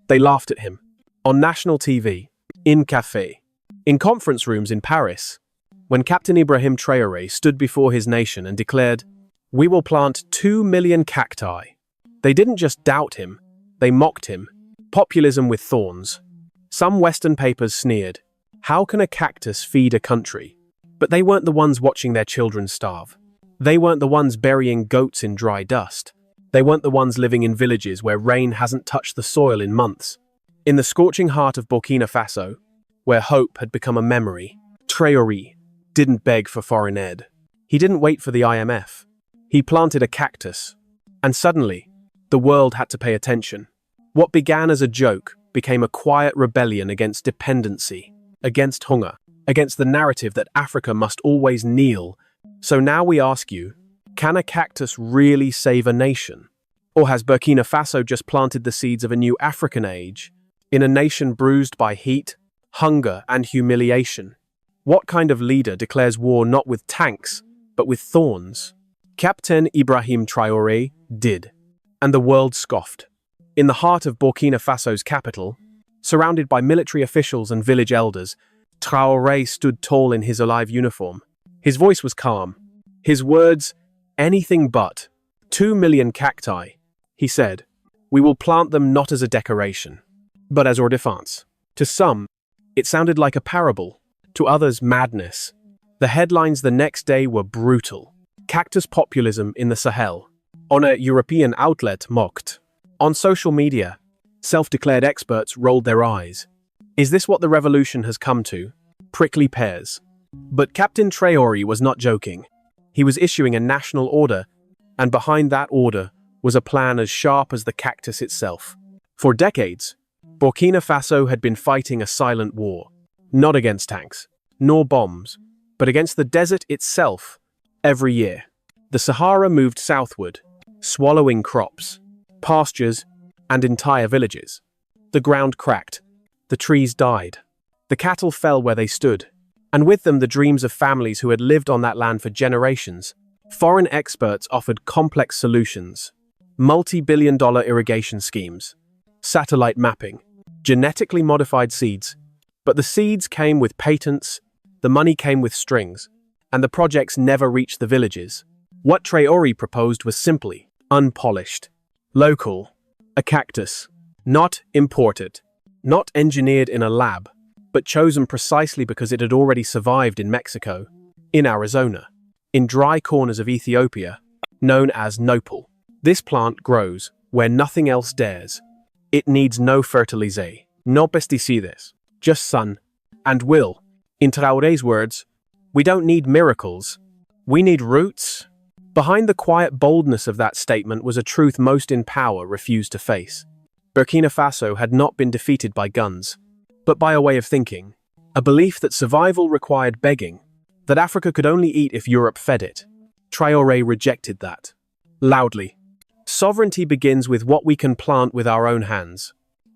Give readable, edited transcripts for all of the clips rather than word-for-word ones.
They laughed at him. On national TV, in café, in conference rooms in Paris, when Captain Ibrahim Traoré stood before his nation and declared, "We will plant 2 million cacti." They didn't just doubt him, they mocked him. Populism with thorns. Some Western papers sneered, "How can a cactus feed a country?" But they weren't the ones watching their children starve. They weren't the ones burying goats in dry dust. They weren't the ones living in villages where rain hasn't touched the soil in months. In the scorching heart of Burkina Faso, where hope had become a memory, Traoré didn't beg for foreign aid. He didn't wait for the IMF. He planted a cactus. And suddenly, the world had to pay attention. What began as a joke became a quiet rebellion against dependency, against hunger, against the narrative that Africa must always kneel. So now we ask you, can a cactus really save a nation? Or has Burkina Faso just planted the seeds of a new African age, in a nation bruised by heat, hunger, and humiliation? What kind of leader declares war not with tanks, but with thorns? Captain Ibrahim Traoré did, and the world scoffed. In the heart of Burkina Faso's capital, surrounded by military officials and village elders, Traoré stood tall in his alive uniform. His voice was calm. His words, anything but. 2 million cacti, he said. We will plant them not as a decoration, but as hors défense. To some, it sounded like a parable. To others, madness. The headlines the next day were brutal. Cactus populism in the Sahel. On a European outlet mocked. On social media, self-declared experts rolled their eyes. Is this what the revolution has come to? Prickly pears. But Captain Traoré was not joking. He was issuing a national order, and behind that order was a plan as sharp as the cactus itself. For decades, Burkina Faso had been fighting a silent war, not against tanks, nor bombs, but against the desert itself. Every year, the Sahara moved southward, swallowing crops, pastures, and entire villages. The ground cracked, the trees died, the cattle fell where they stood, and with them the dreams of families who had lived on that land for generations. Foreign experts offered complex solutions, multi-billion-dollar irrigation schemes, satellite mapping, genetically modified seeds. But the seeds came with patents, the money came with strings, and the projects never reached the villages. What Traoré proposed was simply unpolished, local, a cactus, not imported, not engineered in a lab, but chosen precisely because it had already survived in Mexico, in Arizona, in dry corners of Ethiopia, known as nopal. This plant grows where nothing else dares. It needs no fertilizer, no pesticides, just sun and will. In Traoré's words, we don't need miracles, we need roots. Behind the quiet boldness of that statement was a truth most in power refused to face. Burkina Faso had not been defeated by guns, but by a way of thinking, a belief that survival required begging, that Africa could only eat if Europe fed it. Traoré rejected that, loudly. Sovereignty begins with what we can plant with our own hands.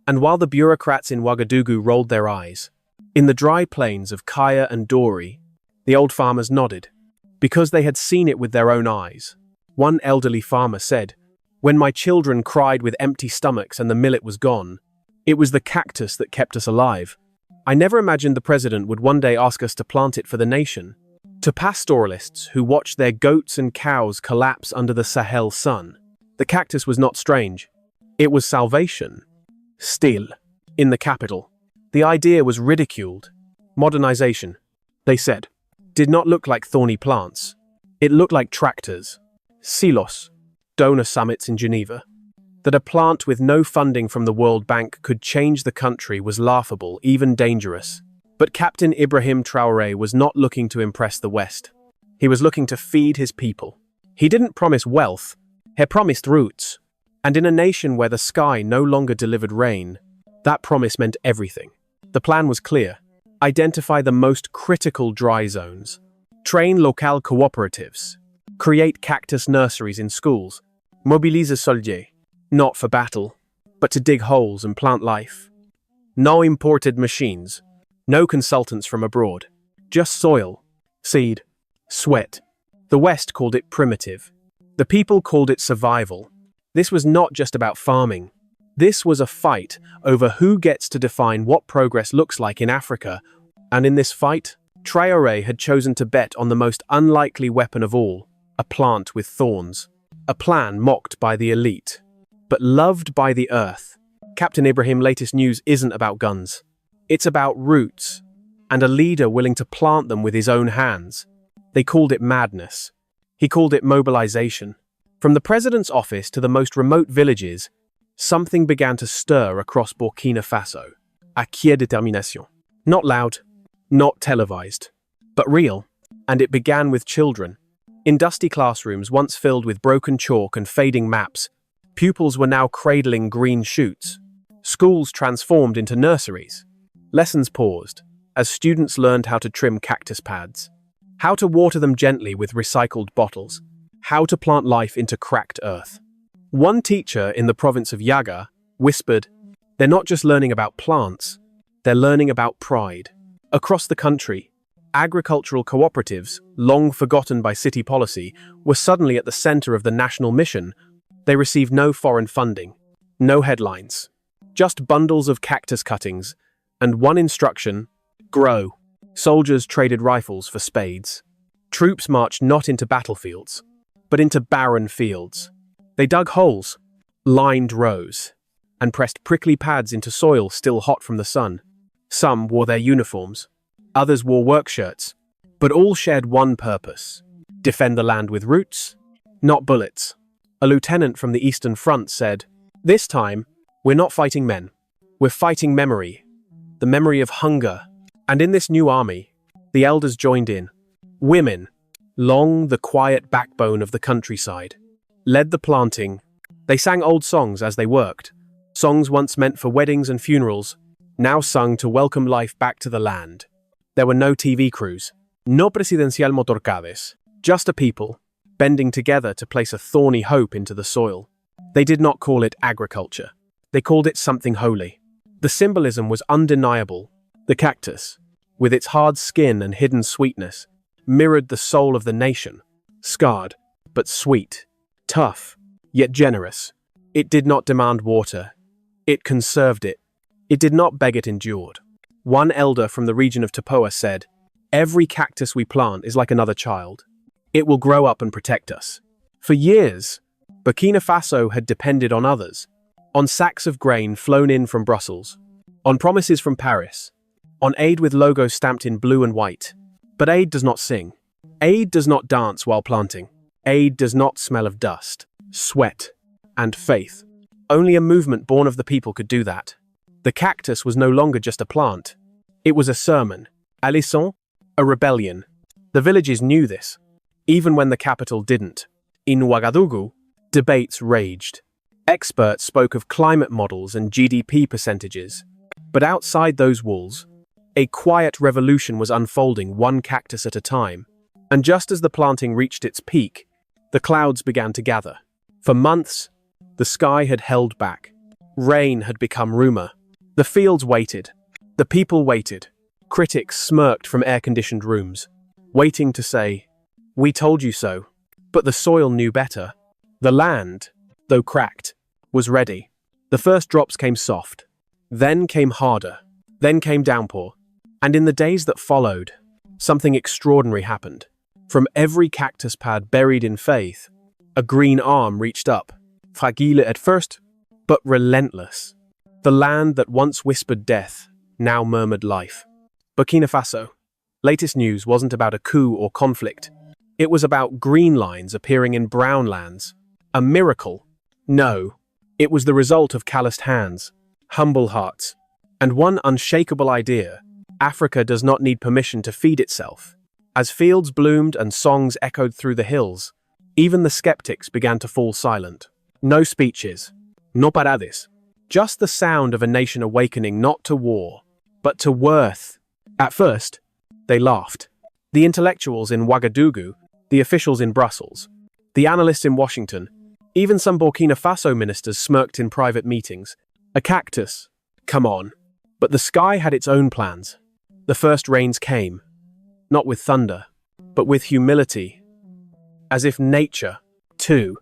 And while the bureaucrats in Ouagadougou rolled their eyes, in the dry plains of Kaya and Dori, the old farmers nodded, because they had seen it with their own eyes. One elderly farmer said, "When my children cried with empty stomachs and the millet was gone, it was the cactus that kept us alive. I never imagined the president would one day ask us to plant it for the nation." To pastoralists who watched their goats and cows collapse under the Sahel sun, the cactus was not strange. It was salvation. Still, in the capital, the idea was ridiculed. Modernization, they said, did not look like thorny plants. It looked like tractors, silos, donor summits in Geneva. That a plant with no funding from the World Bank could change the country was laughable, even dangerous. But Captain Ibrahim Traoré was not looking to impress the West. He was looking to feed his people. He didn't promise wealth, he promised roots. And in a nation where the sky no longer delivered rain, that promise meant everything. The plan was clear. Identify the most critical dry zones. Train local cooperatives. Create cactus nurseries in schools. Mobilize soldats. Not for battle, but to dig holes and plant life. No imported machines. No consultants from abroad. Just soil, seed, sweat. The West called it primitive. The people called it survival. This was not just about farming. This was a fight over who gets to define what progress looks like in Africa, and in this fight, Traoré had chosen to bet on the most unlikely weapon of all, a plant with thorns. A plan mocked by the elite, but loved by the earth. Captain Ibrahim's latest news isn't about guns. It's about roots, and a leader willing to plant them with his own hands. They called it madness. He called it mobilization. From the president's office to the most remote villages, something began to stir across Burkina Faso. A quière détermination. Not loud, not televised, but real. And it began with children. In dusty classrooms once filled with broken chalk and fading maps, pupils were now cradling green shoots. Schools transformed into nurseries. Lessons paused as students learned how to trim cactus pads, how to water them gently with recycled bottles, how to plant life into cracked earth. One teacher in the province of Yaga whispered, "They're not just learning about plants, they're learning about pride." Across the country, agricultural cooperatives, long forgotten by city policy, were suddenly at the center of the national mission. They received no foreign funding, no headlines, just bundles of cactus cuttings, and one instruction: grow. Soldiers traded rifles for spades. Troops marched not into battlefields, but into barren fields. They dug holes, lined rows, and pressed prickly pads into soil still hot from the sun. Some wore their uniforms, others wore work shirts, but all shared one purpose: defend the land with roots, not bullets. A lieutenant from the Eastern Front said, "This time, we're not fighting men. We're fighting memory, the memory of hunger." And in this new army, the elders joined in. Women, long the quiet backbone of the countryside, led the planting. They sang old songs as they worked, songs once meant for weddings and funerals, now sung to welcome life back to the land. There were no TV crews, no presidencial motorcades, just a people, bending together to place a thorny hope into the soil. They did not call it agriculture. They called it something holy. The symbolism was undeniable. The cactus, with its hard skin and hidden sweetness, mirrored the soul of the nation, scarred, but sweet, tough, yet generous. It did not demand water. It conserved it. It did not beg, it endured. One elder from the region of Tapoa said, "Every cactus we plant is like another child. It will grow up and protect us." For years, Burkina Faso had depended on others, on sacks of grain flown in from Brussels, on promises from Paris, on aid with logos stamped in blue and white. But aid does not sing. Aid does not dance while planting. Aid does not smell of dust, sweat, and faith. Only a movement born of the people could do that. The cactus was no longer just a plant. It was a sermon, a leçon, a rebellion. The villages knew this, even when the capital didn't. In Ouagadougou, debates raged. Experts spoke of climate models and GDP percentages. But outside those walls, a quiet revolution was unfolding, one cactus at a time. And just as the planting reached its peak, the clouds began to gather. For months, the sky had held back. Rain had become rumor. The fields waited. The people waited. Critics smirked from air-conditioned rooms, waiting to say, "We told you so." But the soil knew better. The land, though cracked, was ready. The first drops came soft. Then came harder. Then came downpour. And in the days that followed, something extraordinary happened. From every cactus pad buried in faith, a green arm reached up, fragile at first, but relentless. The land that once whispered death now murmured life. Burkina Faso. Latest news wasn't about a coup or conflict. It was about green lines appearing in brown lands. A miracle. No, it was the result of calloused hands, humble hearts, and one unshakable idea: Africa does not need permission to feed itself. As fields bloomed and songs echoed through the hills, even the skeptics began to fall silent. No speeches, no parades, just the sound of a nation awakening not to war, but to worth. At first, they laughed. The intellectuals in Ouagadougou, the officials in Brussels, the analysts in Washington, even some Burkina Faso ministers smirked in private meetings. A cactus? Come on. But the sky had its own plans. The first rains came, not with thunder, but with humility, as if nature, too,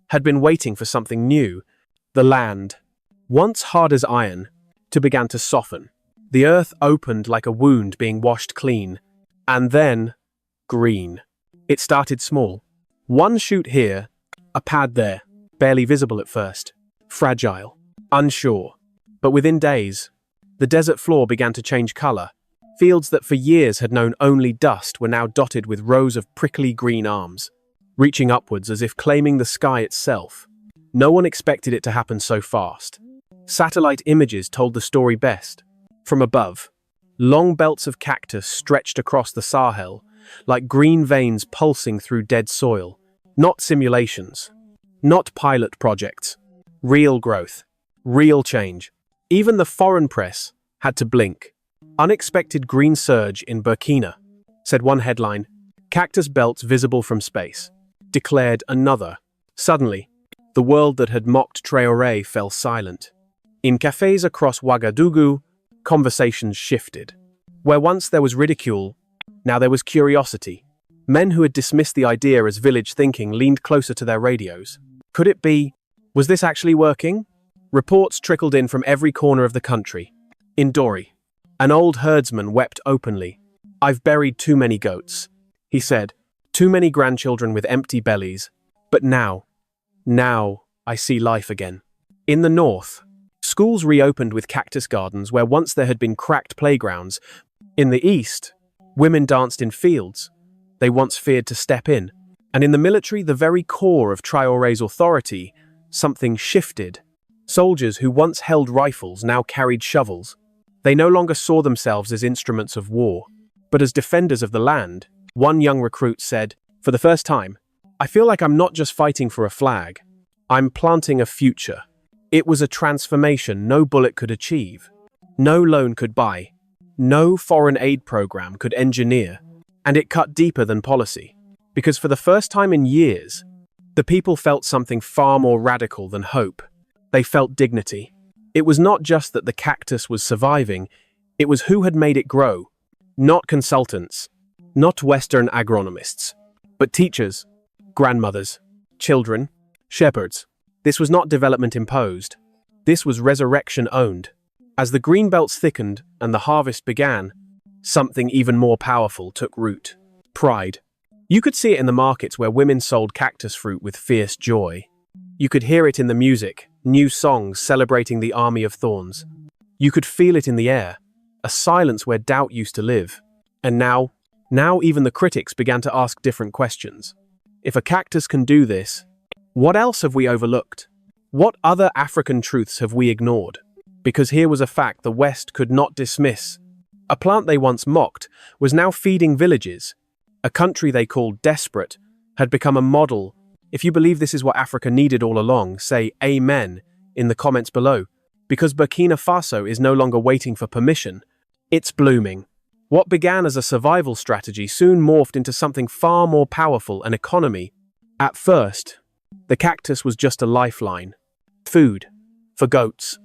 had been waiting for something new. The land, once hard as iron, to begin to soften. The earth opened like a wound being washed clean. And then, green. It started small. One shoot here, a pad there, barely visible at first. Fragile, unsure. But within days, the desert floor began to change color. Fields that for years had known only dust were now dotted with rows of prickly green arms, reaching upwards as if claiming the sky itself. No one expected it to happen so fast. Satellite images told the story best. From above, long belts of cactus stretched across the Sahel, like green veins pulsing through dead soil. Not simulations, not pilot projects. Real growth, real change. Even the foreign press had to blink. Unexpected green surge in Burkina, said one headline. Cactus belts visible from space, declared another. Suddenly, the world that had mocked Traoré fell silent. In cafes across Ouagadougou, conversations shifted. Where once there was ridicule, now there was curiosity. Men who had dismissed the idea as village thinking leaned closer to their radios. Could it be? Was this actually working? Reports trickled in from every corner of the country. In Dori, an old herdsman wept openly. "I've buried too many goats," he said. "Too many grandchildren with empty bellies. But now I see life again." In the north, schools reopened with cactus gardens where once there had been cracked playgrounds. In the east, women danced in fields they once feared to step in. And in the military, the very core of Traoré's authority, something shifted. Soldiers who once held rifles now carried shovels. They no longer saw themselves as instruments of war, but as defenders of the land. One young recruit said, "For the first time, I feel like I'm not just fighting for a flag. I'm planting a future." It was a transformation no bullet could achieve, no loan could buy, no foreign aid program could engineer, and it cut deeper than policy. Because for the first time in years, the people felt something far more radical than hope. They felt dignity. It was not just that the cactus was surviving, it was who had made it grow. Not consultants, not Western agronomists, but teachers, grandmothers, children, shepherds. This was not development imposed. This was resurrection owned. As the green belts thickened and the harvest began, something even more powerful took root. Pride. You could see it in the markets where women sold cactus fruit with fierce joy. You could hear it in the music, new songs celebrating the army of thorns. You could feel it in the air, a silence where doubt used to live. And now even the critics began to ask different questions. If a cactus can do this, what else have we overlooked? What other African truths have we ignored? Because here was a fact the West could not dismiss. A plant they once mocked was now feeding villages. A country they called desperate had become a model. If you believe this is what Africa needed all along, say amen in the comments below. Because Burkina Faso is no longer waiting for permission. It's blooming. What began as a survival strategy soon morphed into something far more powerful, an economy. At first, the cactus was just a lifeline. Food for goats,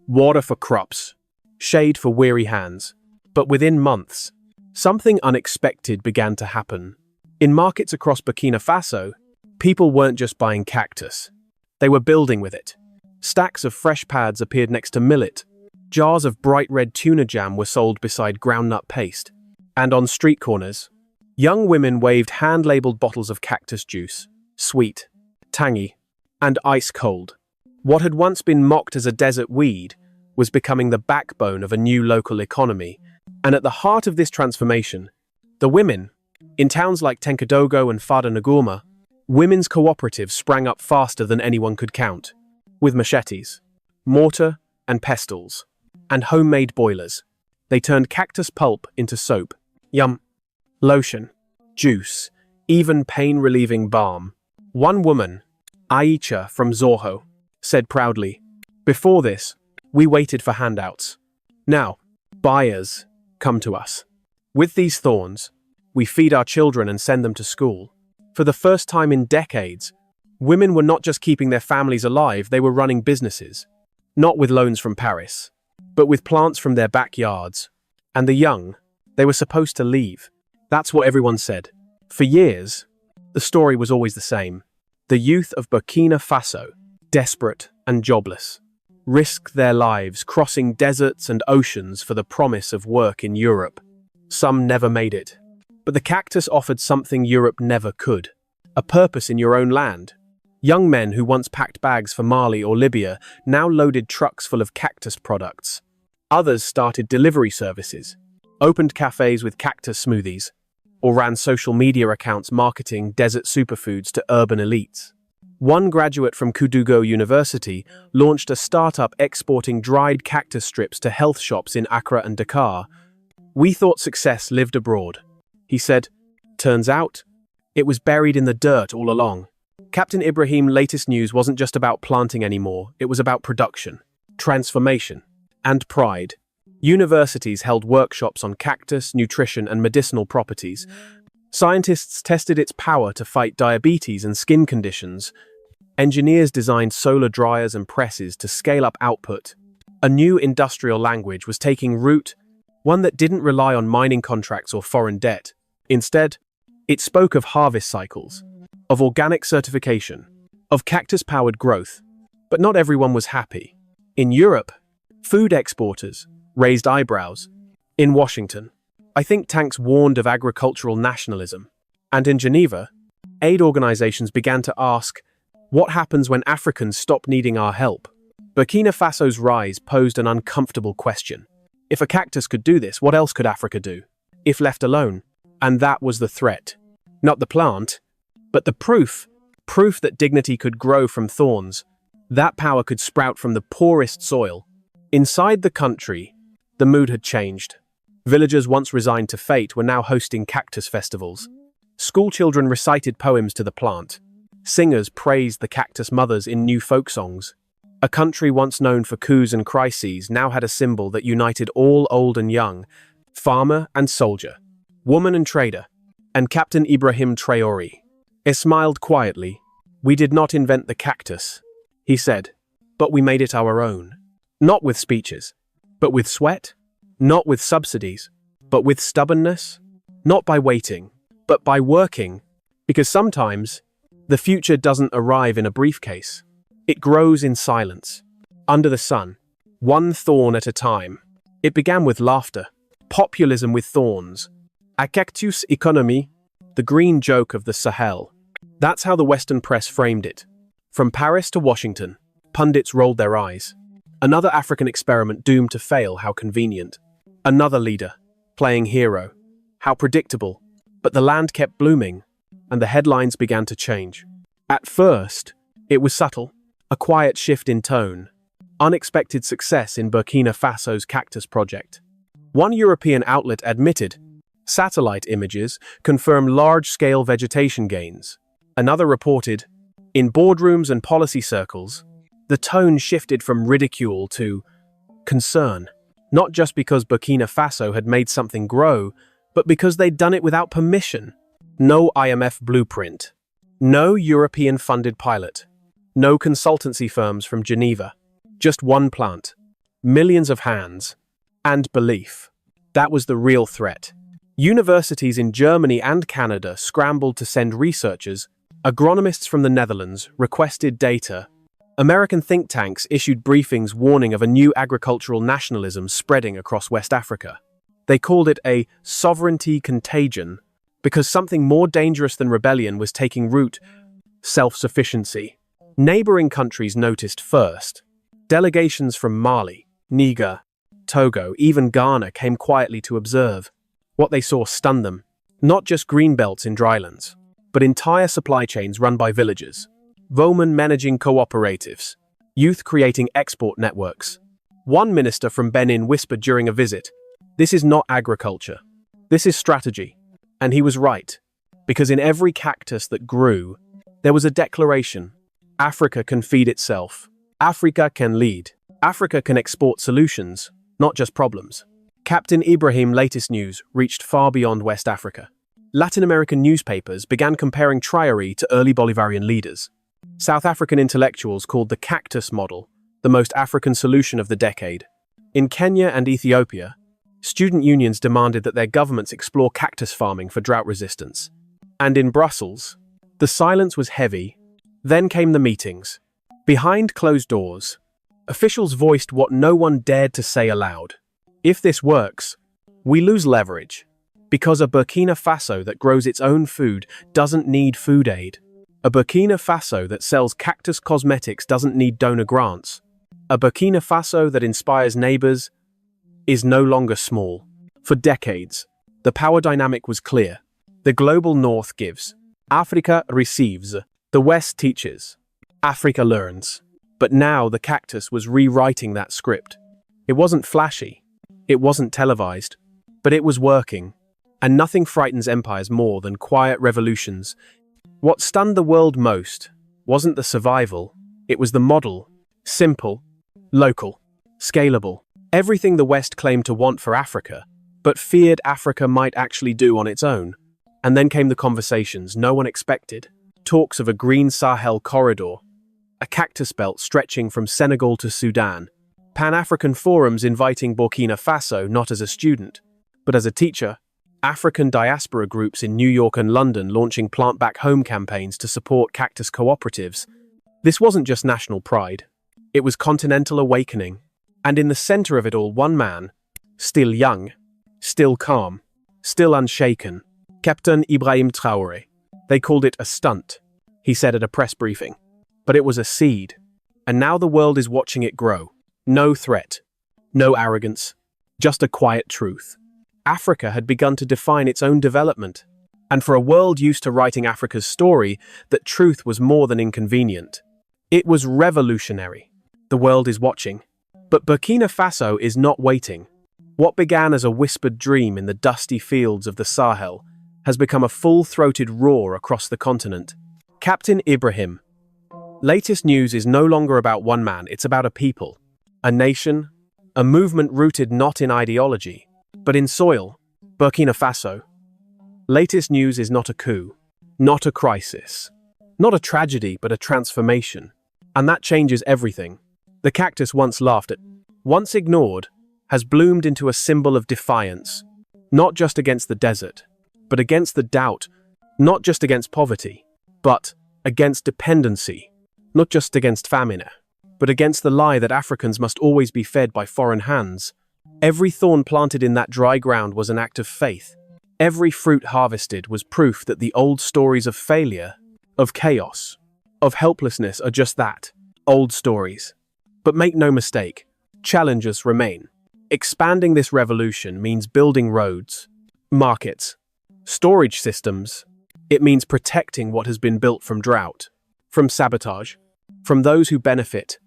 water for crops, shade for weary hands. But within months, something unexpected began to happen. In markets across Burkina Faso, people weren't just buying cactus. They were building with it. Stacks of fresh pads appeared next to millet. Jars of bright red tuna jam were sold beside groundnut paste. And on street corners, young women waved hand-labeled bottles of cactus juice, sweet, tangy, and ice-cold. What had once been mocked as a desert weed was becoming the backbone of a new local economy. And at the heart of this transformation, the women. In towns like Tenkadogo and Fada Ngurma, women's cooperatives sprang up faster than anyone could count. With machetes, mortar and pestles, and homemade boilers, they turned cactus pulp into soap, lotion, juice, even pain-relieving balm. One woman, Aicha from Zorho, said proudly, "Before this, we waited for handouts. Now, buyers come to us. With these thorns, we feed our children and send them to school." For the first time in decades, women were not just keeping their families alive, they were running businesses. Not with loans from Paris, but with plants from their backyards. And the young, they were supposed to leave. That's what everyone said. For years, the story was always the same. The youth of Burkina Faso, desperate and jobless. risked their lives crossing deserts and oceans for the promise of work in Europe. Some never made it. But the cactus offered something Europe never could: a purpose in your own land. Young men who once packed bags for Mali or Libya now loaded trucks full of cactus products. Others started delivery services, opened cafes with cactus smoothies, or ran social media accounts marketing desert superfoods to urban elites. One graduate from Kudugo University launched a startup exporting dried cactus strips to health shops in Accra and Dakar. "We thought success lived abroad," he said. "Turns out, it was buried in the dirt all along." Captain Ibrahim's latest news wasn't just about planting anymore, it was about production, transformation, and pride. Universities held workshops on cactus, nutrition, and medicinal properties. Scientists tested its power to fight diabetes and skin conditions. Engineers designed solar dryers and presses to scale up output. A new industrial language was taking root, one that didn't rely on mining contracts or foreign debt. Instead, it spoke of harvest cycles, of organic certification, of cactus-powered growth. But not everyone was happy. In Europe, food exporters raised eyebrows. In Washington, think tanks warned of agricultural nationalism. And in Geneva, aid organizations began to ask, what happens when Africans stop needing our help? Burkina Faso's rise posed an uncomfortable question. If a cactus could do this, what else could Africa do, if left alone? And that was the threat. Not the plant, but the proof that dignity could grow from thorns. That power could sprout from the poorest soil. Inside the country, the mood had changed. Villagers once resigned to fate were now hosting cactus festivals. Schoolchildren recited poems to the plant. Singers praised the cactus mothers in new folk songs. A country once known for coups and crises now had a symbol that united all old and young, farmer and soldier, woman and trader, and Captain Ibrahim Traoré. He smiled quietly. "We did not invent the cactus," he said, "but we made it our own. Not with speeches, but with sweat. Not with subsidies, but with stubbornness. Not by waiting, but by working. Because sometimes, the future doesn't arrive in a briefcase. It grows in silence, under the sun, one thorn at a time." It began with laughter, populism with thorns. A cactus economy, the green joke of the Sahel. That's how the Western press framed it. From Paris to Washington, pundits rolled their eyes. Another African experiment doomed to fail, how convenient. Another leader, playing hero. How predictable. But the land kept blooming, and the headlines began to change. At first, it was subtle, a quiet shift in tone. Unexpected success in Burkina Faso's cactus project. One European outlet admitted, satellite images confirm large-scale vegetation gains. Another reported, in boardrooms and policy circles, the tone shifted from ridicule to concern. Not just because Burkina Faso had made something grow, but because they'd done it without permission. No IMF blueprint. No European-funded pilot. No consultancy firms from Geneva. Just one plant. Millions of hands. And belief. That was the real threat. Universities in Germany and Canada scrambled to send researchers. Agronomists from the Netherlands requested data. American think tanks issued briefings warning of a new agricultural nationalism spreading across West Africa. They called it a sovereignty contagion because something more dangerous than rebellion was taking root: self-sufficiency. Neighboring countries noticed first. Delegations from Mali, Niger, Togo, even Ghana came quietly to observe. What they saw stunned them. Not just greenbelts in drylands, but entire supply chains run by villagers. Women managing cooperatives, youth creating export networks. One minister from Benin whispered during a visit, "This is not agriculture. This is strategy." And he was right, because in every cactus that grew, there was a declaration: Africa can feed itself. Africa can lead. Africa can export solutions, not just problems. Captain Ibrahim's latest news reached far beyond West Africa. Latin American newspapers began comparing Traoré to early Bolivarian leaders. South African intellectuals called the cactus model the most African solution of the decade. In Kenya and Ethiopia, student unions demanded that their governments explore cactus farming for drought resistance. And in Brussels, the silence was heavy. Then came the meetings. Behind closed doors, Officials voiced what no one dared to say aloud. If this works, we lose leverage. Because a Burkina Faso that grows its own food doesn't need food aid. A Burkina Faso that sells Cactus cosmetics doesn't need donor grants. A Burkina Faso that inspires neighbors is no longer small. For decades, the power dynamic was clear. The global north gives. Africa receives. The west teaches. Africa learns. But now the Cactus was rewriting that script. It wasn't flashy. It wasn't televised. But it was working. And nothing frightens empires more than quiet revolutions. What stunned the world most wasn't the survival. It was the model. Simple, local, scalable. Everything the West claimed to want for Africa, but feared Africa might actually do on its own. And then came the conversations no one expected. Talks of a green Sahel corridor, a cactus belt stretching from Senegal to Sudan, Pan-African forums inviting Burkina Faso not as a student, but as a teacher, African diaspora groups in New York and London launching Plant Back Home campaigns to support cactus cooperatives. This wasn't just national pride, it was continental awakening. And in the center of it all, one man, still young, still calm, still unshaken, Captain Ibrahim Traoré. They called it a stunt, he said at a press briefing. But it was a seed, and now the world is watching it grow. No threat, no arrogance, just a quiet truth. Africa had begun to define its own development, and for a world used to writing Africa's story, that truth was more than inconvenient. It was revolutionary. The world is watching. But Burkina Faso is not waiting. What began as a whispered dream in the dusty fields of the Sahel has become a full-throated roar across the continent. Captain Ibrahim. Latest news is no longer about one man, it's about a people, a nation, a movement rooted not in ideology, but in soil. Burkina Faso. Latest news is not a coup, not a crisis, not a tragedy, but a transformation. And that changes everything. The cactus once laughed at, once ignored, has bloomed into a symbol of defiance, not just against the desert, but against the doubt, not just against poverty, but against dependency, not just against famine, but against the lie that Africans must always be fed by foreign hands. Every thorn planted in that dry ground was an act of faith. Every fruit harvested was proof that the old stories of failure, of chaos, of helplessness are just that, old stories. But make no mistake, challenges remain. Expanding this revolution means building roads, markets, storage systems. It means protecting what has been built from drought, from sabotage, from those who benefit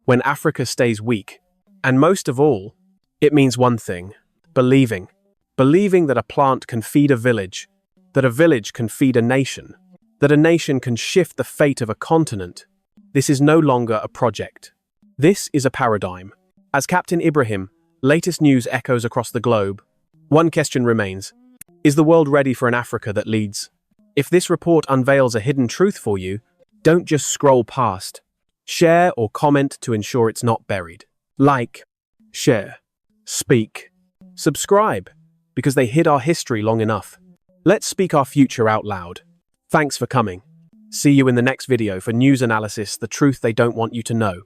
when Africa stays weak. And most of all, it means one thing, believing. Believing that a plant can feed a village, that a village can feed a nation, that a nation can shift the fate of a continent. This is no longer a project. This is a paradigm. As Captain Ibrahim, latest news echoes across the globe. One question remains. Is the world ready for an Africa that leads? If this report unveils a hidden truth for you, don't just scroll past. Share or comment to ensure it's not buried. Like, share, speak, subscribe, because they hid our history long enough. Let's speak our future out loud. Thanks for coming. See you in the next video for news analysis, the truth they don't want you to know.